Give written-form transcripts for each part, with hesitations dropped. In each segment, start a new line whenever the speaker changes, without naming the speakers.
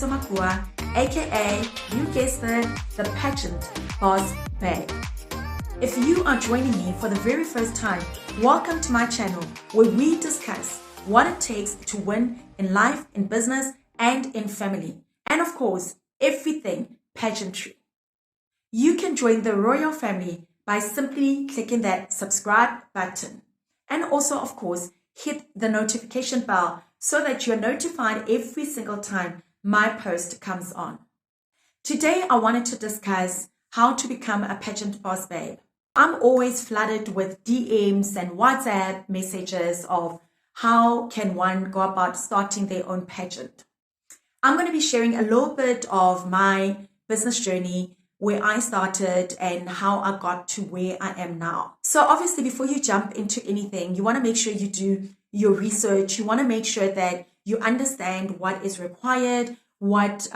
Makua, aka, you guessed it, the Pageant Boss Babe. If you are joining me for the very first time, welcome to my channel where we discuss what it takes to win in life, in business, and in family. And of course, everything pageantry. You can join the royal family by simply clicking that subscribe button. And also, of course, hit the notification bell so that you're notified every single time my post comes on. Today, I wanted to discuss how to become a pageant boss babe. I'm always flooded with DMs and WhatsApp messages of how can one go about starting their own pageant. I'm going to be sharing a little bit of my business journey, where I started and how I got to where I am now. So obviously, before you jump into anything, you want to make sure you do your research. You want to make sure that you understand what is required, what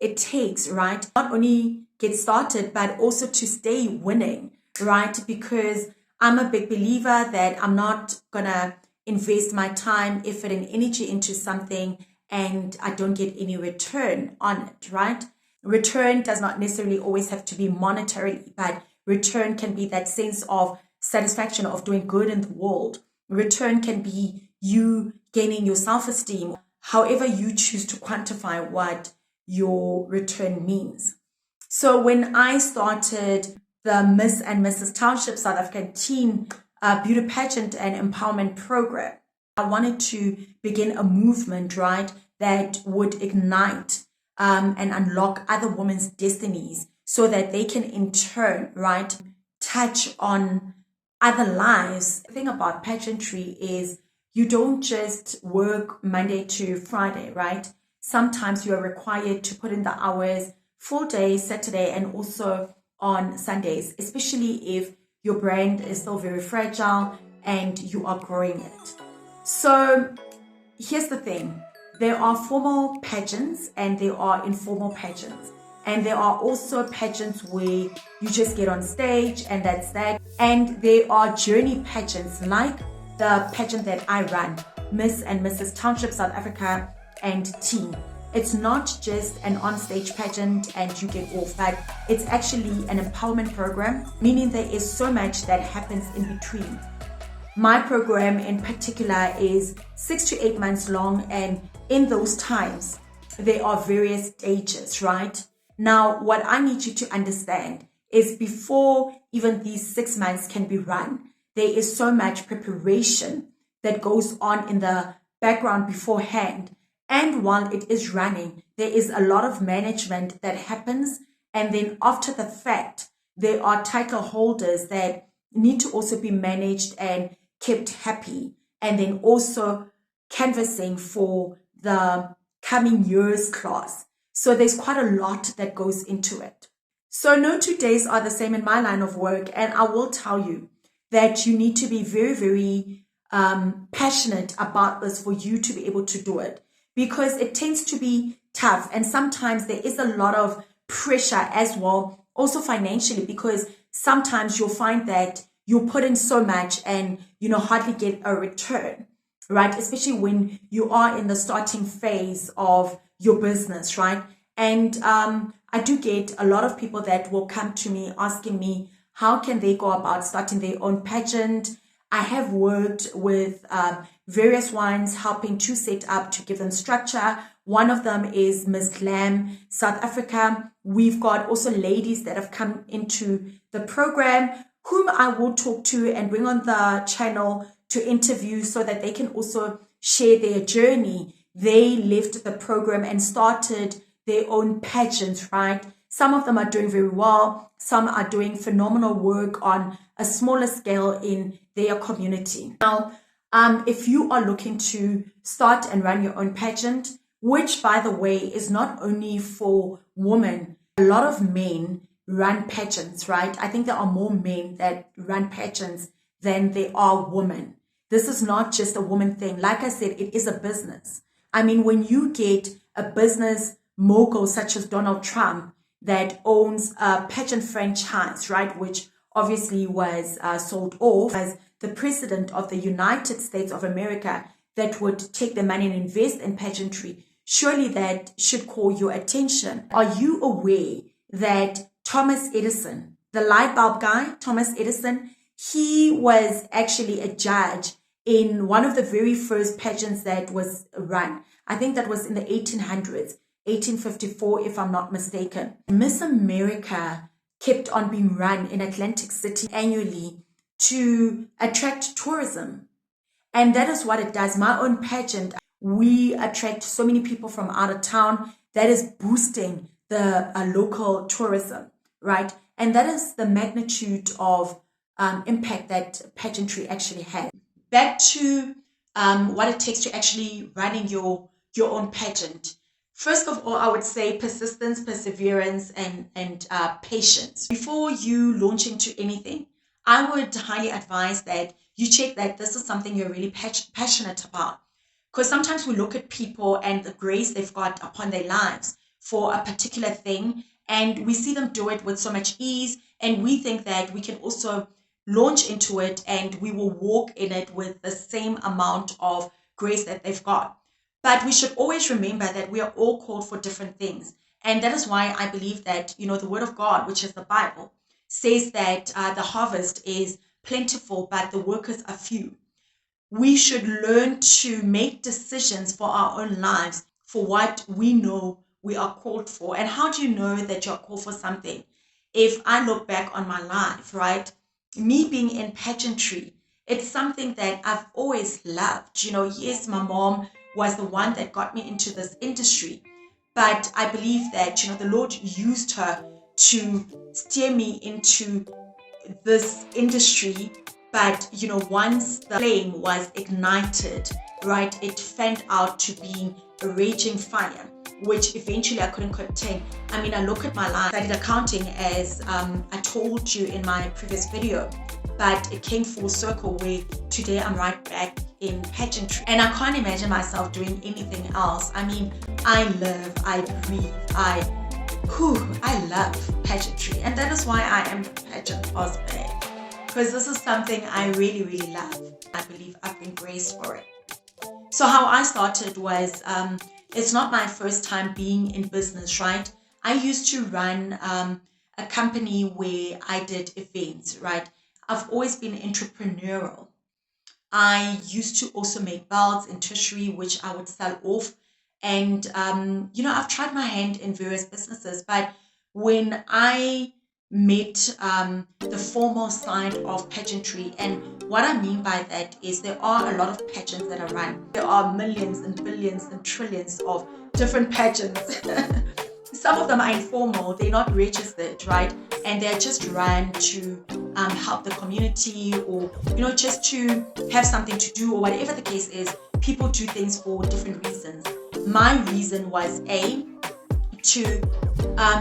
it takes, right? Not only get started, but also to stay winning, right? Because I'm a big believer that I'm not going to invest my time, effort, and energy into something and I don't get any return on it, right? Return does not necessarily always have to be monetarily, but return can be that sense of satisfaction of doing good in the world. Return can be you gaining your self-esteem, however you choose to quantify what your return means. So when I started the Miss and Mrs. Township South African Teen Beauty Pageant and Empowerment Program, I wanted to begin a movement, right, that would ignite and unlock other women's destinies so that they can in turn, right, touch on other lives. The thing about pageantry is you don't just work Monday to Friday, right? Sometimes you are required to put in the hours full day, Saturday, and also on Sundays, especially if your brand is still very fragile and you are growing it. So here's the thing. There are formal pageants and there are informal pageants. And there are also pageants where you just get on stage and that's that. And there are journey pageants like the pageant that I run, Miss and Mrs. Township South Africa and Teen. It's not just an on-stage pageant and you get off, but it's actually an empowerment program, meaning there is so much that happens in between. My program in particular is 6 to 8 months long, and in those times, there are various stages, right? Now, what I need you to understand is before even these 6 months can be run, there is so much preparation that goes on in the background beforehand. And while it is running, there is a lot of management that happens. And then after the fact, there are title holders that need to also be managed and kept happy, and then also canvassing for the coming year's class. So there's quite a lot that goes into it. So no 2 days are the same in my line of work, and I will tell you that you need to be very, very passionate about this for you to be able to do it, because it tends to be tough, and sometimes there is a lot of pressure as well, also financially, because sometimes you'll find that you put in so much and hardly get a return, right? Especially when you are in the starting phase of your business, right? And I do get a lot of people that will come to me asking me how can they go about starting their own pageant. I have worked with various ones, helping to set up, to give them structure. One of them is Miss Glam South Africa. We've got also ladies that have come into the program whom I will talk to and bring on the channel to interview so that they can also share their journey. They left the program and started their own pageants, right? Some of them are doing very well. Some are doing phenomenal work on a smaller scale in their community. Now, if you are looking to start and run your own pageant, which by the way is not only for women, a lot of men run pageants, right? I think there are more men that run pageants than there are women. This is not just a woman thing. Like I said, it is a business. I mean, when you get a business mogul such as Donald Trump that owns a pageant franchise, right, which obviously was sold off as the president of the United States of America, that would take the money and invest in pageantry, surely that should call your attention. Are you aware that Thomas Edison, the light bulb guy, Thomas Edison, he was actually a judge in one of the very first pageants that was run. I think that was in the 1800s, 1854, if I'm not mistaken. Miss America kept on being run in Atlantic City annually to attract tourism. And that is what it does. My own pageant, we attract so many people from out of town. That is boosting the local tourism, right? And that is the magnitude of impact that pageantry actually has. Back to what it takes to actually running your own pageant. First of all, I would say persistence, perseverance, and patience. Before you launch into anything, I would highly advise that you check that this is something you're really passionate about. Because sometimes we look at people and the grace they've got upon their lives for a particular thing, and we see them do it with so much ease, and we think that we can also launch into it and we will walk in it with the same amount of grace that they've got. But we should always remember that we are all called for different things. And that is why I believe that, the word of God, which is the Bible, says that the harvest is plentiful, but the workers are few. We should learn to make decisions for our own lives for what we know we are called for. And how do you know that you're called for something? If I look back on my life, right? Me being in pageantry, it's something that I've always loved. Yes, my mom was the one that got me into this industry, but I believe that, the Lord used her to steer me into this industry. But, once the flame was ignited, right, it fanned out to being a raging fire, which eventually I couldn't contain. I mean, I look at my life, I did accounting as I told you in my previous video, but it came full circle where today I'm right back in pageantry. And I can't imagine myself doing anything else. I mean, I live, I breathe, I love pageantry. And that is why I am Pageant Boss Babe. Because this is something I really, really love. I believe I've been graced for it. So how I started was, it's not my first time being in business, right? I used to run a company where I did events, right? I've always been entrepreneurial. I used to also make belts in tertiary, which I would sell off. And, I've tried my hand in various businesses, but when I met the formal side of pageantry, and what I mean by that is there are a lot of pageants that are run. There are millions and billions and trillions of different pageants. Some of them are informal, they're not registered, right? And they're just run to help the community, or just to have something to do, or whatever the case is. People do things for different reasons. My reason was to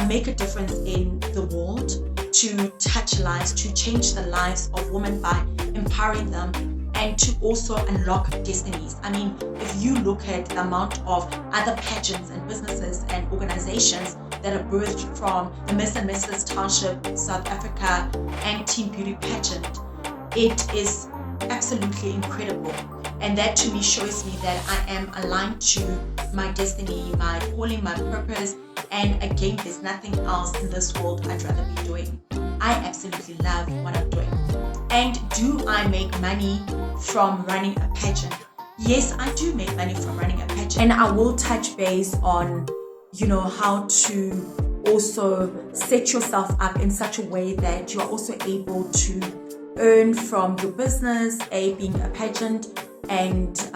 make a difference in the world, to touch lives, to change the lives of women by empowering them, and to also unlock destinies. I mean, if you look at the amount of other pageants and businesses and organizations that are birthed from the Miss and Mrs. Township South Africa and Team Beauty pageant, it is absolutely incredible. And that to me shows me that I am aligned to my destiny, my calling, my purpose. And again, there's nothing else in this world I'd rather be doing. I absolutely love what I'm doing. And do I make money from running a pageant? Yes, I do make money from running a pageant. And I will touch base on, how to also set yourself up in such a way that you are also able to earn from your business, being a pageant, and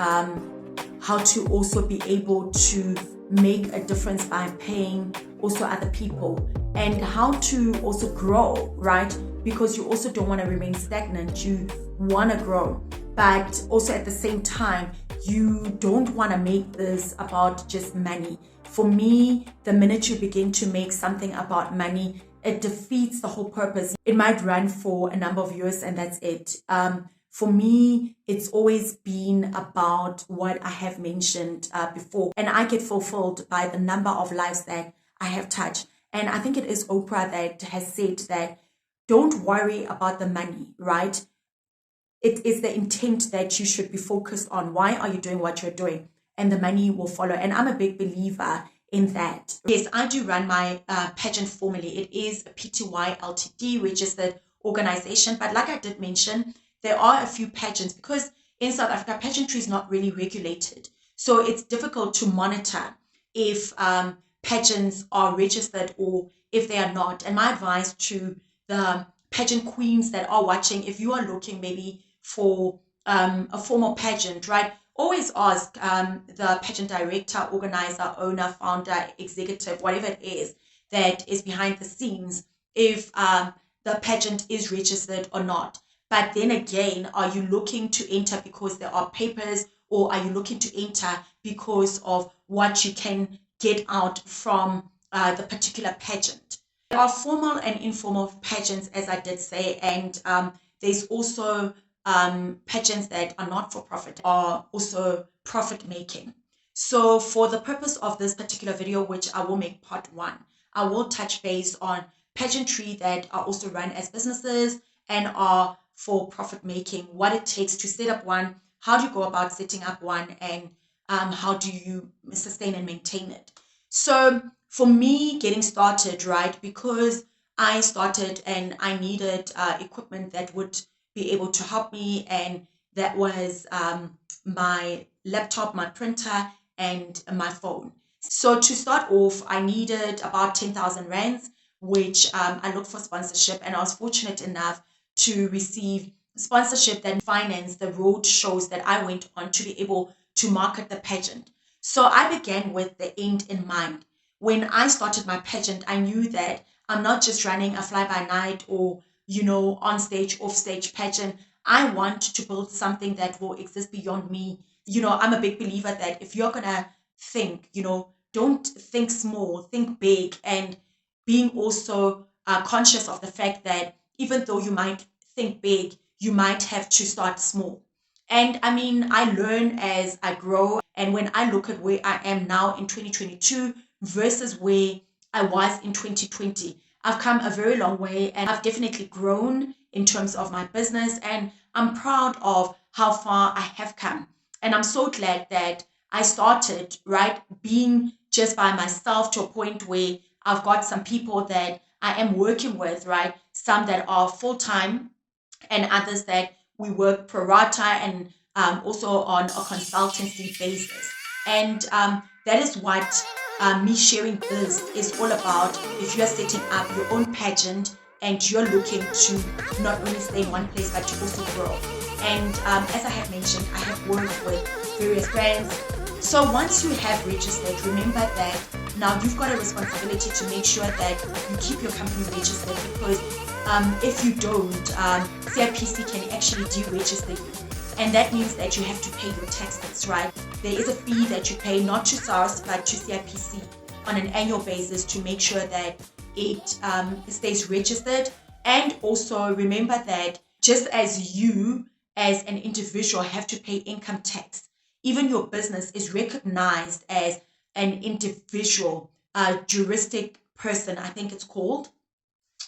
how to also be able to make a difference by paying also other people, and how to also grow, right? Because you also don't want to remain stagnant. You want to grow, but also at the same time, you don't want to make this about just money. For me, the minute you begin to make something about money, it defeats the whole purpose. It might run for a number of years and that's it. For me, it's always been about what I have mentioned before. And I get fulfilled by the number of lives that I have touched. And I think it is Oprah that has said that don't worry about the money, right? It is the intent that you should be focused on. Why are you doing what you're doing? and the money will follow. And I'm a big believer in that. Yes, I do run my pageant formally. It is a PTY Ltd registered organization, but like I did mention, there are a few pageants because in South Africa, pageantry is not really regulated. So it's difficult to monitor if pageants are registered or if they are not. And my advice to the pageant queens that are watching, if you are looking maybe for a formal pageant, right? Always ask the pageant director, organizer, owner, founder, executive, whatever it is that is behind the scenes, if the pageant is registered or not. But then again, are you looking to enter because there are papers, or are you looking to enter because of what you can get out from the particular pageant? There are formal and informal pageants, as I did say, and there's also pageants that are not for profit, are also profit making. So for the purpose of this particular video, which I will make part 1, I will touch base on pageantry that are also run as businesses and are for profit making, what it takes to set up one, how do you go about setting up one, and how do you sustain and maintain it. So for me getting started, right, because I started and I needed equipment that would be able to help me, and that was my laptop, my printer, and my phone. So to start off, I needed about 10,000 rands, which I looked for sponsorship, and I was fortunate enough to receive sponsorship that financed the road shows that I went on to be able to market the pageant. So I began with the end in mind. When I started my pageant, I knew that I'm not just running a fly-by-night or, on stage, off stage pageant. I want to build something that will exist beyond me. I'm a big believer that if you're gonna think, don't think small, think big, and being also conscious of the fact that even though you might think big, you might have to start small. And I mean, I learn as I grow. And when I look at where I am now in 2022 versus where I was in 2020, I've come a very long way, and I've definitely grown in terms of my business. And I'm proud of how far I have come. And I'm so glad that I started, right, being just by myself to a point where I've got some people that I am working with, right? Some that are full-time and others that we work pro rata and also on a consultancy basis. And that is what me sharing this is all about. If you're setting up your own pageant and you're looking to not only stay in one place but to also grow. And as I have mentioned, I have worked with various brands. So once you have registered, remember that now you've got a responsibility to make sure that you keep your company registered, because if you don't, CIPC can actually deregister you. And that means that you have to pay your taxes, right? There is a fee that you pay, not to SARS, but to CIPC on an annual basis to make sure that it stays registered. And also remember that just as you as an individual have to pay income tax, even your business is recognized as an individual juristic person, I think it's called.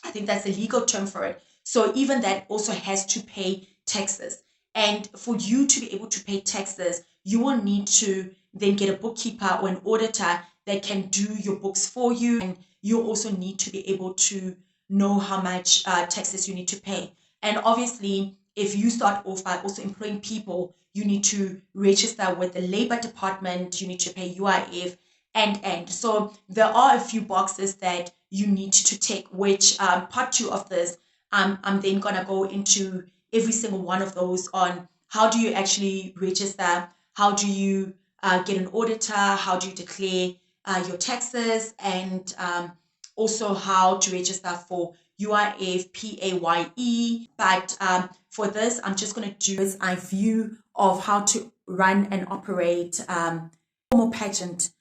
I think that's a legal term for it. So even that also has to pay taxes. And for you to be able to pay taxes, you will need to then get a bookkeeper or an auditor that can do your books for you. And you also need to be able to know how much taxes you need to pay. And obviously, if you start off by also employing people, you need to register with the labor department, you need to pay UIF, and. So there are a few boxes that you need to take, which part 2 of this, I'm then going to go into every single one of those on how do you actually register, how do you get an auditor, how do you declare your taxes, and also how to register for UIF, PAYE. But for this, I'm just going to do a view of how to run and operate a pageant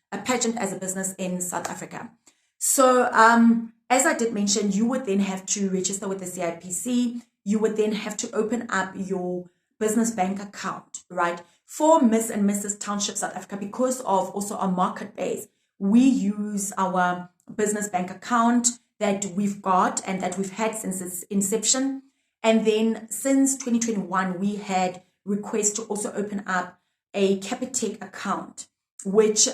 as a business in South Africa. So as I did mention, you would then have to register with the CIPC. You would then have to open up your business bank account, right? For Miss and Mrs. Township South Africa, because of also our market base, we use our business bank account that we've got and that we've had since its inception. And then since 2021, we had requests to also open up a Capitec account. which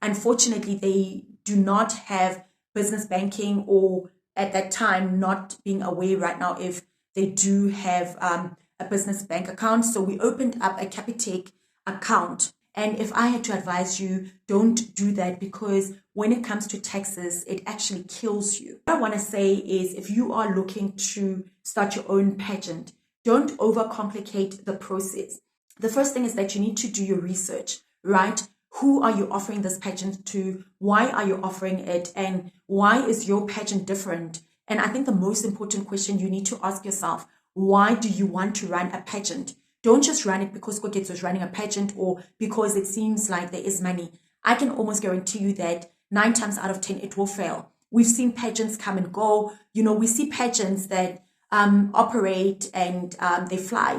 unfortunately they do not have business banking, or at that time not being aware right now if they do have a business bank account. So we opened up a Capitec account. And if I had to advise you, don't do that, because when it comes to taxes, it actually kills you. What I want to say is, if you are looking to start your own pageant, don't overcomplicate the process. The first thing is that you need to do your research, right? Who are you offering this pageant to? Why are you offering it? And why is your pageant different? And I think the most important question you need to ask yourself, why do you want to run a pageant? Don't just run it because Kokets was running a pageant or because it seems like there is money. I can almost guarantee you that 9 times out of 10, it will fail. We've seen pageants come and go. We see pageants that operate and they fly,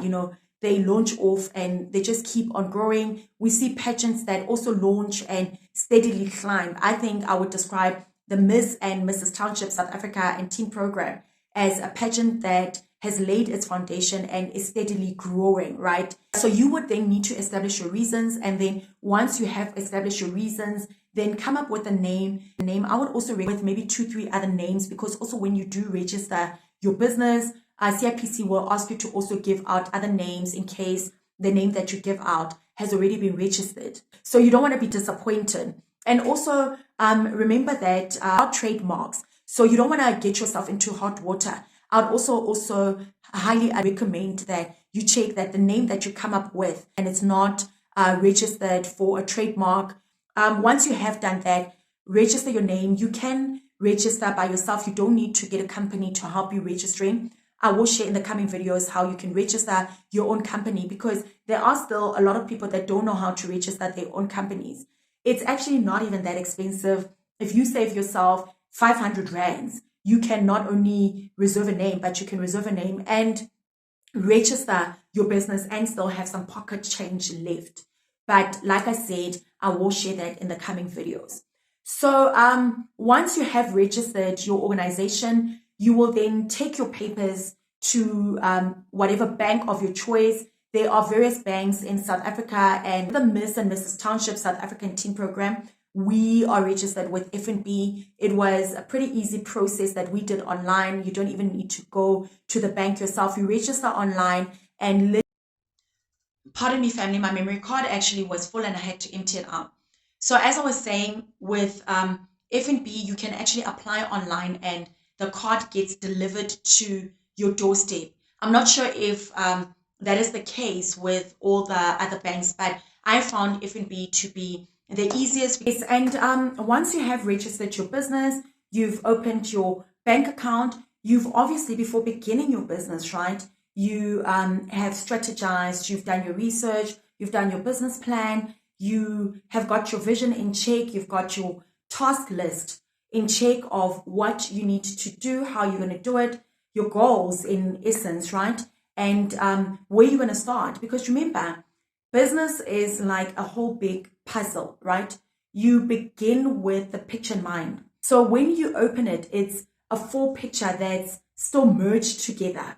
they launch off and they just keep on growing. We see pageants that also launch and steadily climb. I think I would describe the Miss and Mrs. Township South Africa and Teen Program as a pageant that has laid its foundation and is steadily growing, right? So you would then need to establish your reasons. And then once you have established your reasons, then come up with a name. I would also with maybe 2-3 other names, because also when you do register your business, CIPC will ask you to also give out other names in case the name that you give out has already been registered. So you don't want to be disappointed. And also remember that trademarks. So you don't want to get yourself into hot water. I'd also highly recommend that you check that the name that you come up with and it's not registered for a trademark. Once you have done that, register your name. You can register by yourself. You don't need to get a company to help you registering. I will share in the coming videos how you can register your own company, because there are still a lot of people that don't know how to register their own companies. It's actually not even that expensive. If you save yourself 500 rands, you can not only reserve a name, but you can reserve a name and register your business and still have some pocket change left. But like I said, I will share that in the coming videos. So once you have registered your organization, you will then take your papers to whatever bank of your choice. There are various banks in South Africa, and the Miss and Mrs. Township South African Teen Program, we are registered with FNB. It was a pretty easy process that we did online. You don't even need to go to the bank yourself. You register online and pardon me, family, my memory card actually was full and I had to empty it out. So as I was saying, with FNB, you can actually apply online and the card gets delivered to your doorstep. I'm not sure if that is the case with all the other banks, but I found FNB to be the easiest. And once you have registered your business, you've opened your bank account, you've obviously, before beginning your business, right, you have strategized, you've done your research, you've done your business plan, you have got your vision in check, you've got your task list in check of what you need to do, how you're going to do it, your goals in essence, right? And where you're going to start. Because remember, business is like a whole big puzzle, right? You begin with the picture in mind. So when you open it, it's a full picture that's still merged together.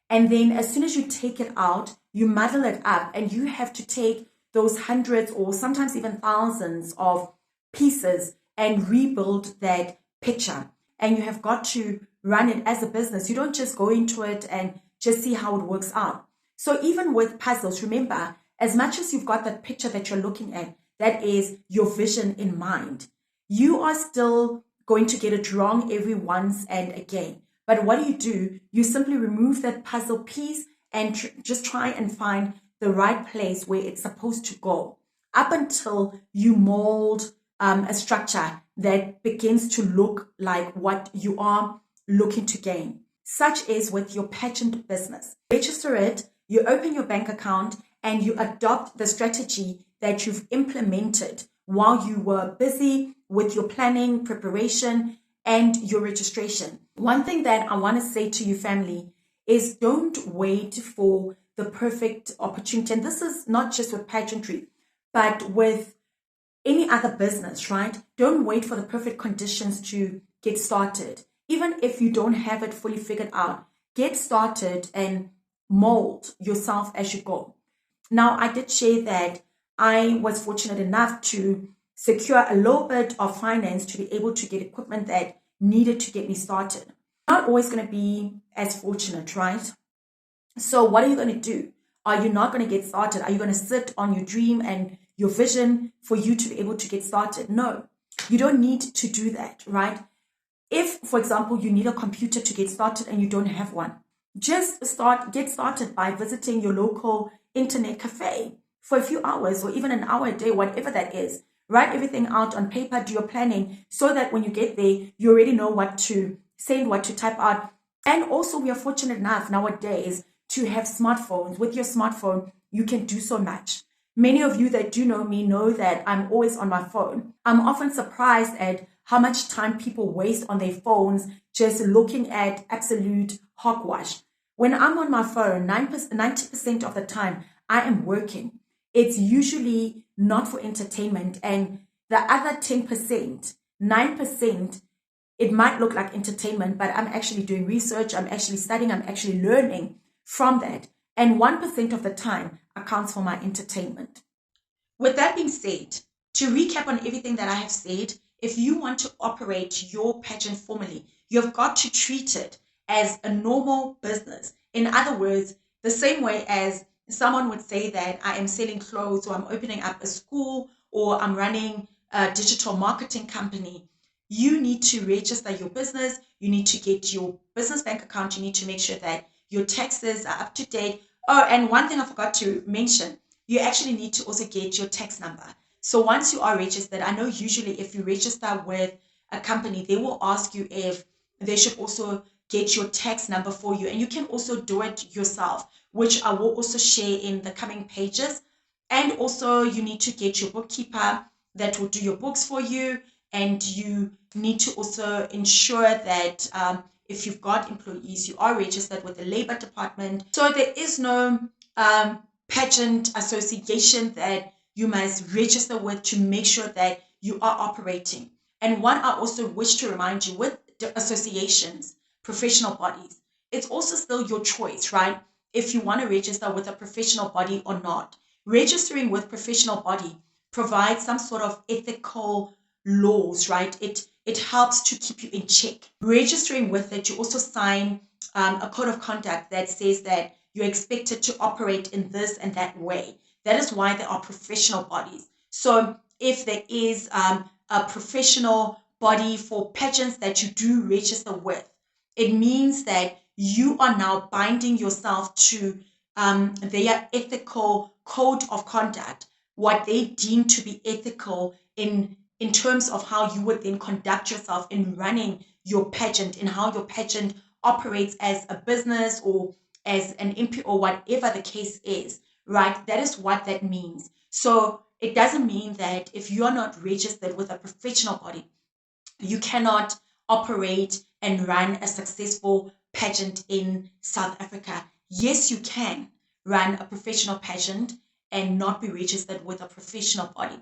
And then as soon as you take it out, you muddle it up, and you have to take those hundreds or sometimes even thousands of pieces and rebuild that picture. And you have got to run it as a business. You don't just go into it and just see how it works out. So even with puzzles, remember, as much as you've got that picture that you're looking at, that is your vision in mind, you are still going to get it wrong every once and again. But what do? You simply remove that puzzle piece and just try and find the right place where it's supposed to go, up until you mold a structure that begins to look like what you are looking to gain. Such is with your pageant business. Register it, you open your bank account, and you adopt the strategy that you've implemented while you were busy with your planning, preparation, and your registration. One thing that I want to say to you, family, is don't wait for the perfect opportunity. And this is not just with pageantry, but with any other business, right? Don't wait for the perfect conditions to get started. Even if you don't have it fully figured out, get started and mold yourself as you go. Now, I did share that I was fortunate enough to secure a little bit of finance to be able to get equipment that needed to get me started. Not always going to be as fortunate, right? So what are you going to do? Are you not going to get started? Are you going to sit on your dream and your vision for you to be able to get started? No, you don't need to do that, right? If, for example, you need a computer to get started and you don't have one, just get started by visiting your local internet cafe for a few hours or even an hour a day, whatever that is. Write everything out on paper, do your planning so that when you get there, you already know what to send, what to type out. And also, we are fortunate enough nowadays to have smartphones. With your smartphone, you can do so much. Many of you that do know me know that I'm always on my phone. I'm often surprised at how much time people waste on their phones just looking at absolute hogwash. When I'm on my phone, 90% of the time, I am working. It's usually not for entertainment. And the other 10%, 9%, it might look like entertainment, but I'm actually doing research, I'm actually studying, I'm actually learning from that. And 1% of the time accounts for my entertainment. With that being said, to recap on everything that I have said, if you want to operate your pageant formally, you've got to treat it as a normal business. In other words, the same way as someone would say that I am selling clothes or I'm opening up a school or I'm running a digital marketing company. You need to register your business. You need to get your business bank account. You need to make sure that your taxes are up to date. Oh, and one thing I forgot to mention, you actually need to also get your tax number. So once you are registered, I know usually if you register with a company, they will ask you if they should also get your tax number for you. And you can also do it yourself, which I will also share in the coming pages. And also you need to get your bookkeeper that will do your books for you. And you need to also ensure that if you've got employees, you are registered with the labor department. So there is no pageant association that you must register with to make sure that you are operating. And one I also wish to remind you with the associations, professional bodies, it's also still your choice, right? If you want to register with a professional body or not. Registering with professional body provides some sort of ethical laws, right? It helps to keep you in check. Registering with it, you also sign a code of conduct that says that you're expected to operate in this and that way. That is why there are professional bodies. So if there is a professional body for pageants that you do register with, it means that you are now binding yourself to their ethical code of conduct, what they deem to be ethical in terms of how you would then conduct yourself in running your pageant, in how your pageant operates as a business or as an MP or whatever the case is, right? That is what that means. So it doesn't mean that if you are not registered with a professional body, you cannot operate and run a successful pageant in South Africa. Yes, you can run a professional pageant and not be registered with a professional body.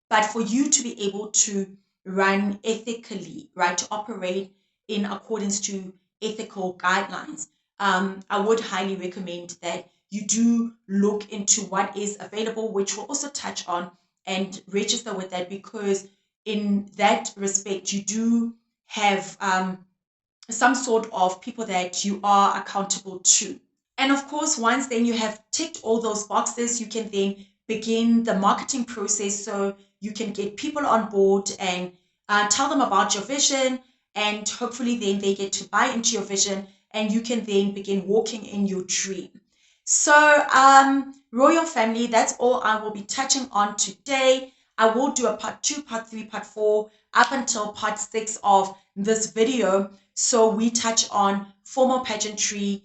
But for you to be able to run ethically, right, to operate in accordance to ethical guidelines, I would highly recommend that you do look into what is available, which we'll also touch on, and register with that, because in that respect, you do have some sort of people that you are accountable to. And of course, once then you have ticked all those boxes, you can then begin the marketing process. So you can get people on board and tell them about your vision, and hopefully then they get to buy into your vision, and you can then begin walking in your dream. So royal family, that's all I will be touching on today. I will do a part 2, part 3, part 4 up until part 6 of this video. So we touch on formal pageantry,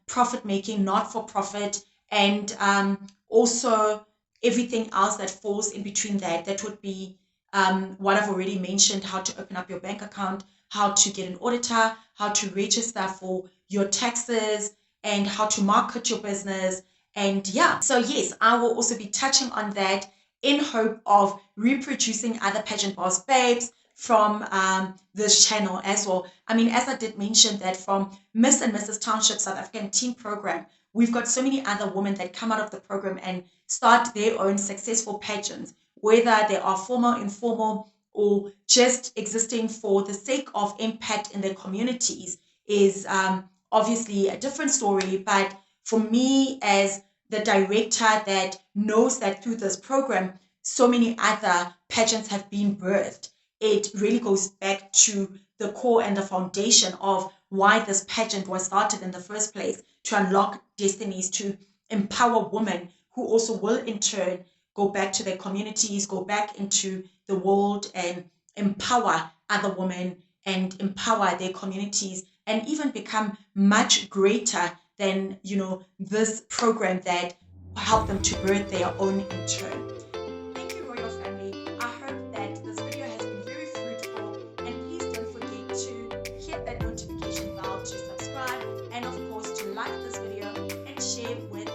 profit making, not for profit, and also everything else that falls in between that. That would be what I've already mentioned: how to open up your bank account, how to get an auditor, how to register for your taxes, and how to market your business. And yeah, so yes, I will also be touching on that in hope of reproducing other Pageant Boss Babes from this channel as well. I mean, as I did mention that from Miss and Mrs. Township South African Teen Program, we've got so many other women that come out of the program and start their own successful pageants, whether they are formal, informal, or just existing for the sake of impact in their communities, is obviously a different story. But for me, as the director that knows that through this program, so many other pageants have been birthed, it really goes back to the core and the foundation of why this pageant was started in the first place, to unlock destinies, to empower women who also will in turn go back to their communities, go back into the world and empower other women and empower their communities, and even become much greater than, this program that helped them to birth their own in turn. Thank you, Royal Family. I hope that this video has been very fruitful, and please don't forget to hit that notification bell to subscribe, and of course to like this video and share with